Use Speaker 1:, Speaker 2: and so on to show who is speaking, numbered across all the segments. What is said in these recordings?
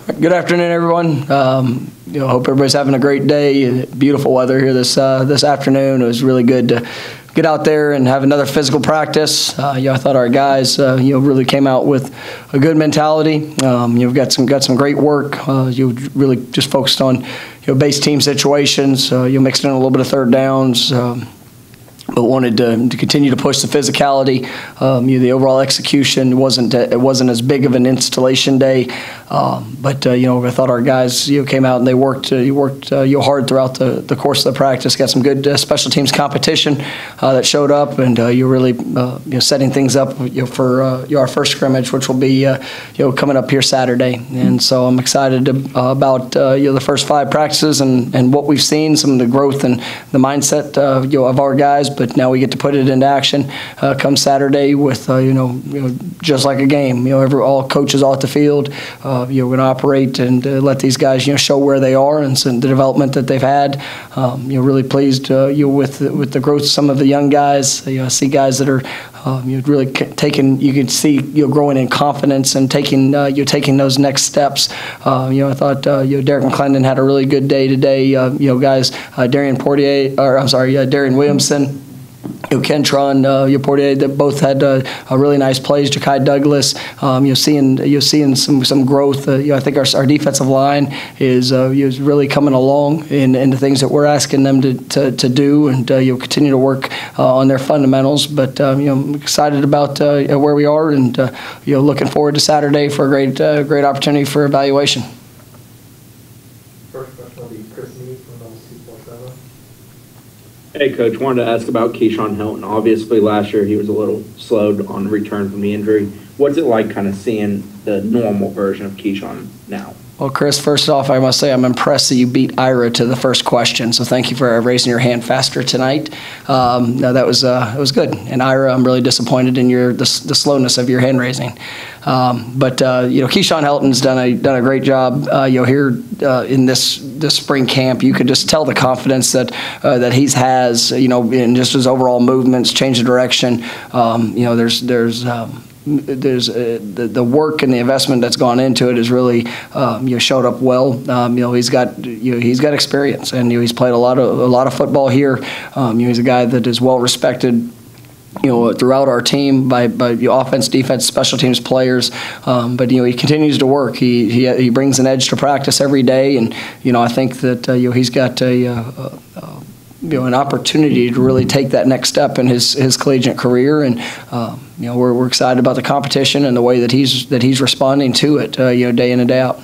Speaker 1: Good afternoon, everyone. Hope everybody's having a great day. Beautiful weather here this afternoon. It was really good to get out there and have another physical practice. I thought our guys, really came out with a good mentality. We've got some great work. You really just focused on base team situations. You mixed in a little bit of third downs. But wanted to continue to push the physicality. The overall execution wasn't as big of an installation day, but I thought our guys came out and they worked hard throughout the course of the practice. Got some good special teams competition that showed up, and you really setting things up for our first scrimmage, which will be coming up here Saturday. And so I'm excited about the first 5 practices and what we've seen, some of the growth and the mindset of our guys. But now we get to put it into action come Saturday with just like a game. All coaches all at the field. We're going to operate and let these guys show where they are and the development that they've had. Really pleased with the growth of some of the young guys. I see guys that are really taking. You can see growing in confidence and taking those next steps. I thought Derek McClendon had a really good day today. Guys, Darian Williamson, Kentron, Portier, that both had a really nice plays. Ja'Kai Douglas, seeing some growth. I think our defensive line is really coming along in the things that we're asking them to do, and continue to work on their fundamentals. But I'm excited about where we are, and looking forward to Saturday for a great opportunity for evaluation.
Speaker 2: Hey, Coach, wanted to ask about Keyshawn Hilton. Obviously, last year he was a little slowed on return from the injury. What's it like kind of seeing the normal version of Keyshawn now?
Speaker 1: Well, Chris, first off, I must say I'm impressed that you beat Ira to the first question, so thank you for raising your hand faster tonight. No, that was it was good. And Ira, I'm really disappointed in the slowness of your hand raising. But Keyshawn Hilton's done a great job. Here in this spring camp, you could just tell the confidence that he has. In just his overall movements, change of direction. There's the work and the investment that's gone into it has really showed up well. He's got experience, and he's played a lot of football here. He's a guy that is well respected throughout our team by offense, defense, special teams players. But he continues to work. He brings an edge to practice every day, and I think that he's got an opportunity to really take that next step in his collegiate career, and we're excited about the competition and the way that he's responding to it, day in and day out.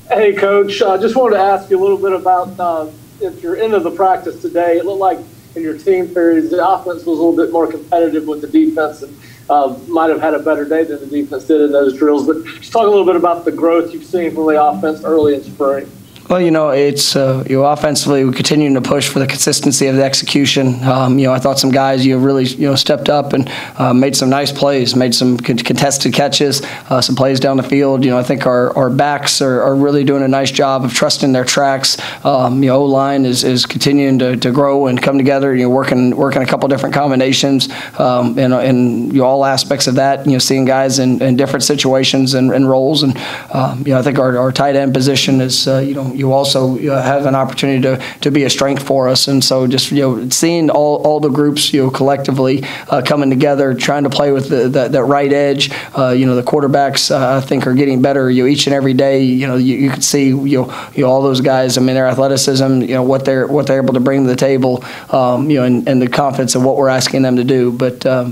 Speaker 3: Hey, Coach, just wanted to ask you a little bit about if you're into the practice today. It looked like in your team periods the offense was a little bit more competitive with the defense, and might have had a better day than the defense did in those drills. But just talk a little bit about the growth you've seen from the offense early in spring.
Speaker 1: Well, it's offensively, we're continuing to push for the consistency of the execution. I thought some guys really stepped up and made some nice plays, made some contested catches, some plays down the field. I think our backs are really doing a nice job of trusting their tracks. O-line is continuing to grow and come together. Working a couple different combinations in all aspects of that. Seeing guys in different situations and roles, and I think our tight end position is you also have an opportunity to be a strength for us. And so just seeing all the groups collectively coming together, trying to play with that right edge. The quarterbacks I think are getting better each and every day. You can see all those guys. I mean, their athleticism, what they're able to bring to the table, and the confidence of what we're asking them to do. But I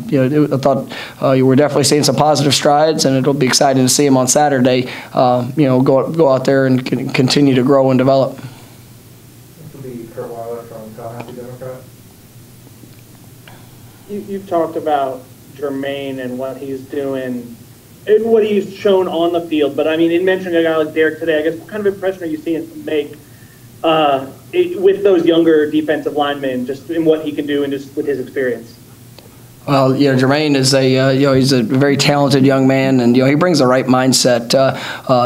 Speaker 1: thought we're definitely seeing some positive strides, and it'll be exciting to see them on Saturday. Go out there and continue to grow and develop.
Speaker 4: You've talked about Jermaine and what he's doing and what he's shown on the field, but I mean, in mentioning a guy like Derek today, I guess what kind of impression are you seeing him make with those younger defensive linemen, just in what he can do and just with his experience?
Speaker 1: Well, Jermaine is he's a very talented young man, and he brings the right mindset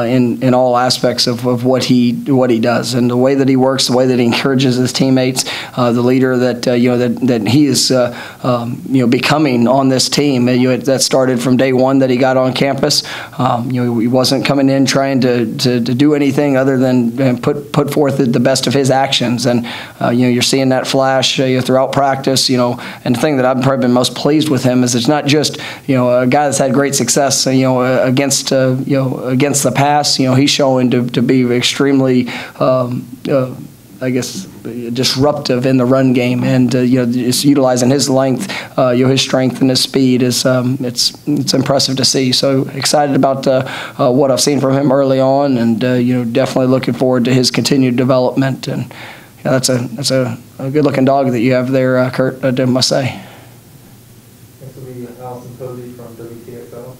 Speaker 1: in all aspects of what he does, and the way that he works, the way that he encourages his teammates, the leader that he is becoming on this team. That started from day one that he got on campus. He wasn't coming in trying to do anything other than put forth the best of his actions, and you're seeing that flash throughout practice. And the thing that I've probably been most pleased with him is it's not just a guy that's had great success against the pass. He's showing to be extremely disruptive in the run game, and just utilizing his length, his strength and his speed is it's impressive to see. So excited about what I've seen from him early on, and definitely looking forward to his continued development. And that's a good looking dog that you have there, Kurt. I must say.
Speaker 5: Posey from WTXL.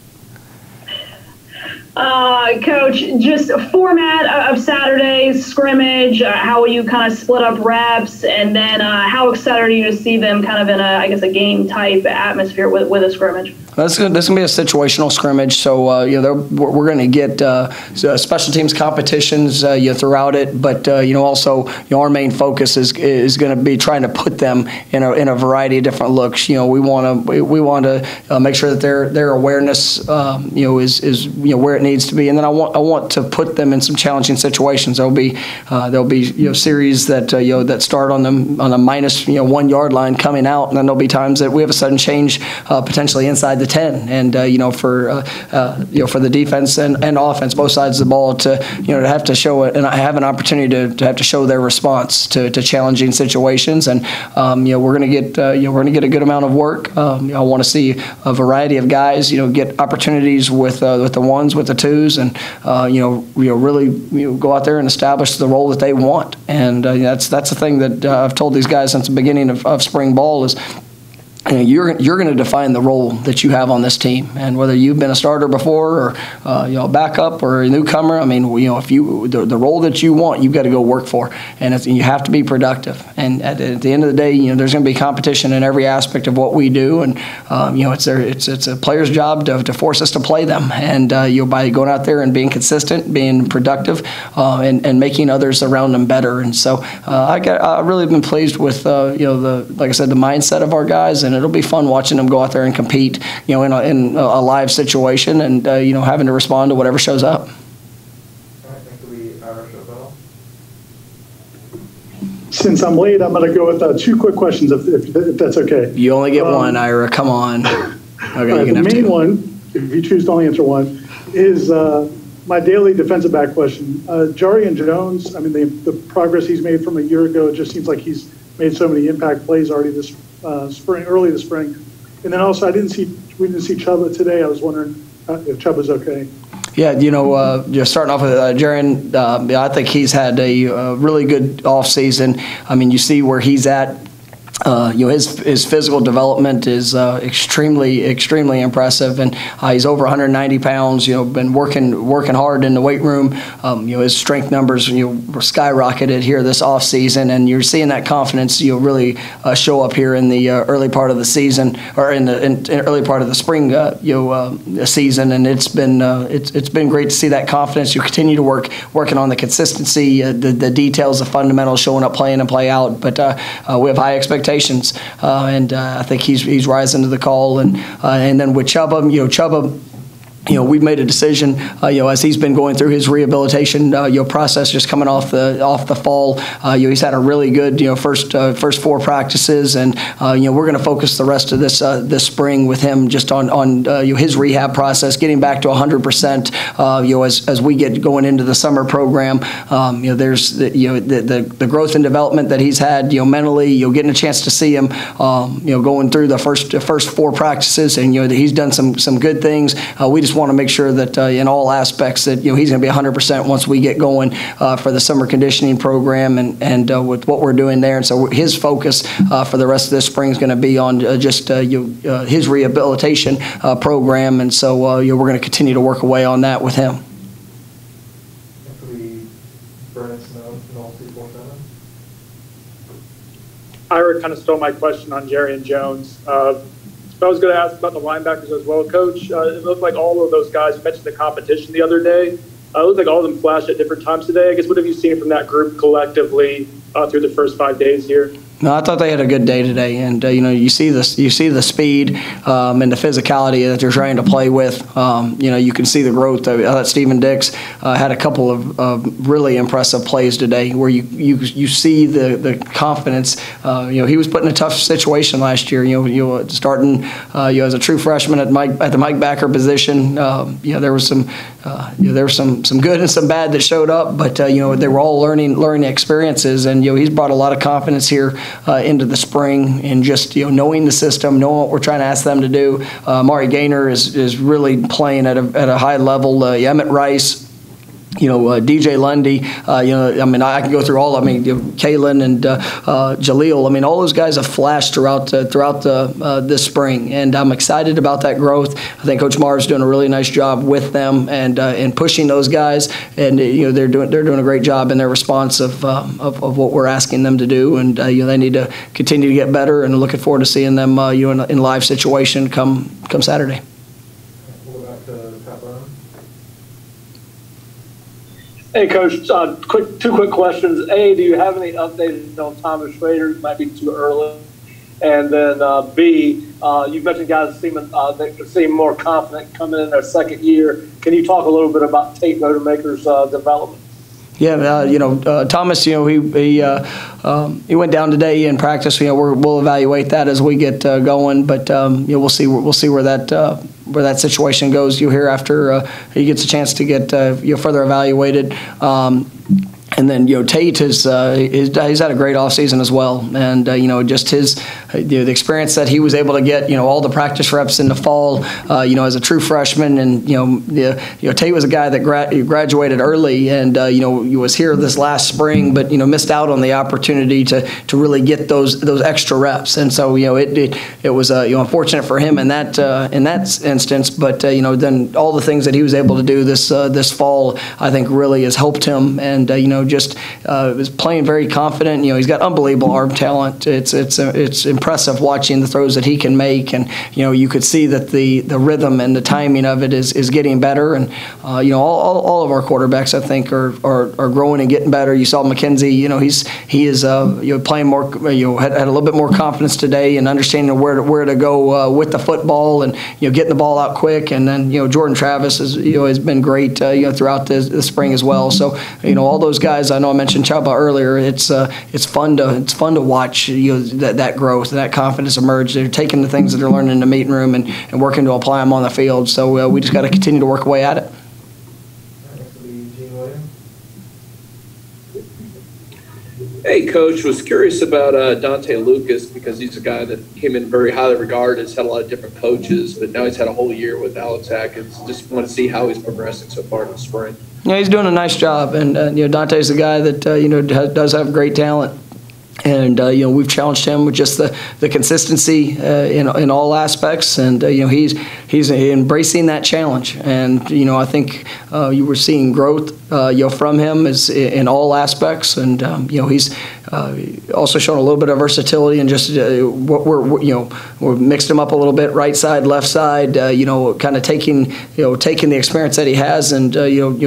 Speaker 6: Coach, just a format of Saturday's scrimmage, how will you kind of split up reps, and then how excited are you to see them kind of in a game type atmosphere with a scrimmage?
Speaker 1: This is going to be a situational scrimmage, so we're going to get special teams competitions throughout it, but also our main focus is going to be trying to put them in a variety of different looks. We want to make sure that their awareness is where it needs to be, and then I want to put them in some challenging situations. There'll be series that start on the minus 1 yard line coming out, and then there'll be times that we have a sudden change potentially inside the 10, and for the defense and offense, both sides of the ball, to have to show it and have an opportunity to have to show their response to challenging situations, and we're going to get a good amount of work. I want to see a variety of guys get opportunities with the ones, with the twos, and really go out there and establish the role that they want, and that's the thing that I've told these guys since the beginning of spring ball is, you're going to define the role that you have on this team, and whether you've been a starter before or a backup or a newcomer. I mean, if the role that you want, you've got to go work for, and you have to be productive. And at the end of the day, there's going to be competition in every aspect of what we do, and it's a player's job to force us to play them, and by going out there and being consistent, being productive, and making others around them better. And so I really been pleased with like I said, the mindset of our guys, and it'll be fun watching them go out there and compete, in a live situation, and having to respond to whatever shows up.
Speaker 5: All right, thank you, Ira Chauvel.
Speaker 7: Since I'm late, I'm going to go with 2 quick questions, if that's okay.
Speaker 1: You only get one, Ira. Come on. Okay,
Speaker 7: the main one, if you choose to only answer one, is my daily defensive back question. Jarian Jones, I mean, the progress he's made from a year ago, it just seems like he's made so many impact plays already this early this spring. And then also, we didn't see Chuba today. I was wondering if Chuba's okay.
Speaker 1: Yeah, just starting off with Jaren, I think he's had a really good offseason. I mean, you see where he's at. His physical development is extremely impressive, and he's over 190 pounds. Been working hard in the weight room. His strength numbers skyrocketed here this off season, and you're seeing that confidence really show up here in the early part of the season, or in early part of the spring season. And it's been great to see that confidence. You continue to working on the consistency, the details, the fundamentals, showing up, playing and play out. But we have high expectations. And I think he's rising to the call, and then with Chuba, Chuba we've made a decision, as he's been going through his rehabilitation, process, just coming off the fall. He's had a really good, first 4 practices, and we're going to focus the rest of this spring with him just on his rehab process, getting back to 100%. As we get going into the summer program, there's the growth and development that he's had, mentally. Getting a chance to see him, going through the first 4 practices, and he's done some good things. We just want to make sure that in all aspects that he's going to be 100% once we get going for the summer conditioning program and with what we're doing there. And so his focus for the rest of this spring is going to be on just his rehabilitation program. And so we're going to continue to work away on that with him.
Speaker 3: Ira kind of stole my question on Jarian Jones.
Speaker 8: I was going to ask about the linebackers as well, Coach. It looked like all of those guys, you mentioned the competition the other day. It looked like all of them flashed at different times today. I guess what have you seen from that group collectively through the first 5 days here?
Speaker 1: No, I thought they had a good day today, and you see the speed and the physicality that they're trying to play with. You can see the growth. I thought Steven Dix had a couple of really impressive plays today, where you see the confidence. He was put in a tough situation last year. Starting as a true freshman at the Mike Backer position. There was some good and some bad that showed up, but they were all learning experiences, and he's brought a lot of confidence here into the spring, and just knowing the system, knowing what we're trying to ask them to do. Mari Gaynor is really playing at a high level. Emmett Rice, DJ Lundy, I can go through all. Kalen and Jaleel. All those guys have flashed throughout this spring, and I'm excited about that growth. I think Coach Marv's doing a really nice job with them and pushing those guys, and they're doing a great job in their response of what we're asking them to do, and they need to continue to get better, and looking forward to seeing them in live situation come Saturday.
Speaker 5: We'll go back to Pat Brown.
Speaker 3: Hey, Coach, two quick questions. A, do you have any updates on Thomas Schrader? It might be too early. And then B, you mentioned guys seem more confident coming in their second year. Can you talk a little bit about Tate Rodemaker's development?
Speaker 1: Yeah, Thomas, he went down today in practice. We'll evaluate that as we get going, but we'll see where that situation goes. You'll hear after he gets a chance to get further evaluated. And then Tate he's had a great offseason as well, and just his the experience that he was able to get, all the practice reps in the fall, as a true freshman, and Tate was a guy that graduated early, and he was here this last spring, but missed out on the opportunity to really get those extra reps, and so it was unfortunate for him in that instance, but then all the things that he was able to do this fall, I think really has helped him, and just was playing very confident. He's got unbelievable arm talent. It's impressive watching the throws that he can make, and you could see that the rhythm and the timing of it is getting better. And all of our quarterbacks, I think, are growing and getting better. You saw McKenzie. He is playing more. Had a little bit more confidence today and understanding where to go with the football, and getting the ball out quick. And then Jordan Travis has been great throughout the spring as well. So all those guys. I know I mentioned Chaba earlier. It's fun to watch that growth and that confidence emerge. They're taking the things that they're learning in the meeting room and working to apply them on the field. So we just got to continue to work away at it.
Speaker 9: Hey, Coach, was curious about Dante Lucas, because he's a guy that came in very highly regarded, has had a lot of different coaches, but now he's had a whole year with Alex Atkins. Just want to see how he's progressing so far in the spring.
Speaker 1: Yeah, he's doing a nice job, and Dante's a guy that does have great talent. And we've challenged him with just the consistency in all aspects, and he's embracing that challenge. And I think you were seeing growth from him in all aspects, and he's also shown a little bit of versatility, and just we're mixed him up a little bit, right side, left side, kind of taking the experience that he has, and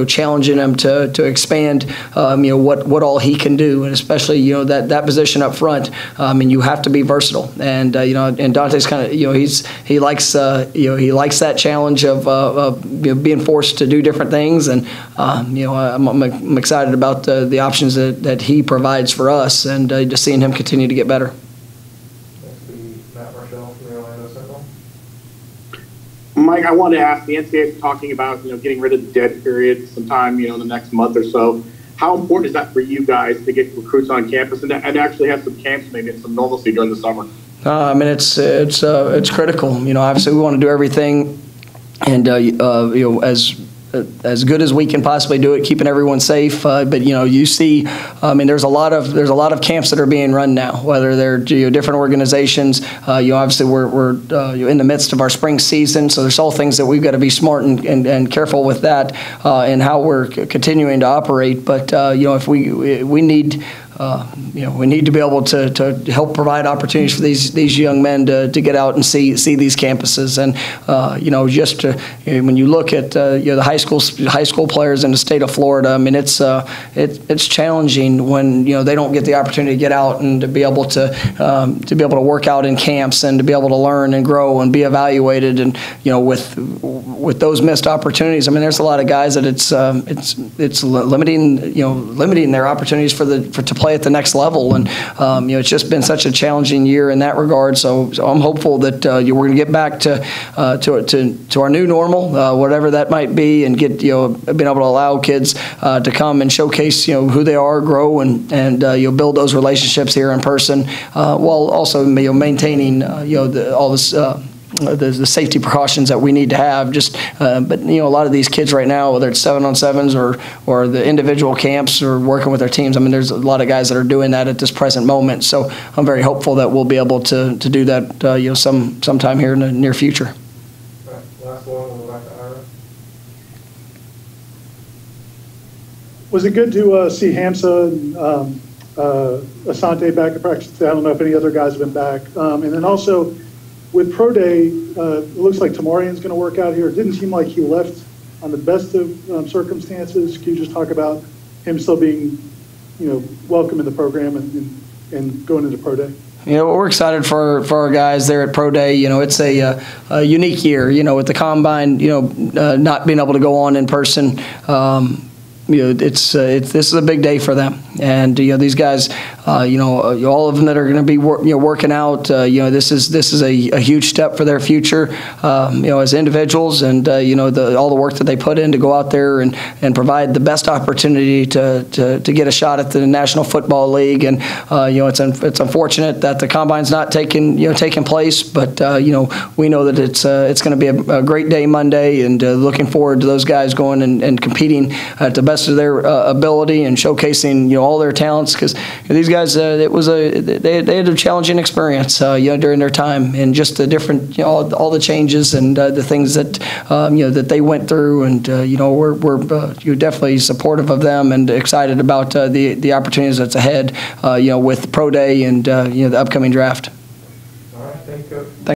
Speaker 1: challenging him to expand what all he can do, and especially that position up front. You have to be versatile, and and Dante's kind of he likes that challenge of being forced to do different things, and I'm excited about the options that he provides for us, and just seeing him continue to get better.
Speaker 10: Mike, I wanted to ask, the NCAA is talking about getting rid of the dead period sometime in the next month or so. How important is that for you guys to get recruits on campus and actually have some camps, maybe some normalcy during the summer?
Speaker 1: It's critical. Obviously we want to do everything, and as good as we can possibly do it, keeping everyone safe. But you see, there's a lot of camps that are being run now, whether they're different organizations. Obviously we're in the midst of our spring season, so there's all things that we've got to be smart and careful with that, and how we're continuing to operate. But if we need we need to be able to help provide opportunities for these young men to get out and see these campuses. And just when you look at the high school players in the state of Florida, I mean it's challenging when they don't get the opportunity to get out and to be able to work out in camps and to be able to learn and grow and be evaluated. And with those missed opportunities, I mean there's a lot of guys that it's limiting their opportunities to play at the next level. And it's just been such a challenging year in that regard. So I'm hopeful that we're going to get back to our new normal, whatever that might be, and get being able to allow kids to come and showcase who they are, grow, and build those relationships here in person, while also maintaining all this. The safety precautions that we need to have. But a lot of these kids right now, whether it's 7-on-7s or the individual camps or working with their teams, I mean, there's a lot of guys that are doing that at this present moment. So I'm very hopeful that we'll be able to do that, sometime here in the near future.
Speaker 5: All right, last one, we'll go back to Ira.
Speaker 7: Was it good to see Hamza and Asante back in practice? I don't know if any other guys have been back. And then also, with Pro Day, it looks like Tamarian's going to work out here. It didn't seem like he left on the best of circumstances. Can you just talk about him still being, welcome in the program and going into Pro Day?
Speaker 1: We're excited for our guys there at Pro Day. It's a unique year. With the combine, not being able to go on in person. This is a big day for them, and these guys, all of them that are going to be working out. This is a huge step for their future, as individuals, and all the work that they put in to go out there and provide the best opportunity to get a shot at the National Football League. And it's unfortunate that the combine's not taking place, but we know that it's going to be a great day Monday, and looking forward to those guys going and competing at the best of their ability and showcasing all their talents, because these guys they had a challenging experience during their time, and just the different all the changes and the things that that they went through, and we're definitely supportive of them and excited about the opportunities that's ahead with Pro Day and the upcoming draft.
Speaker 5: All right, thank you.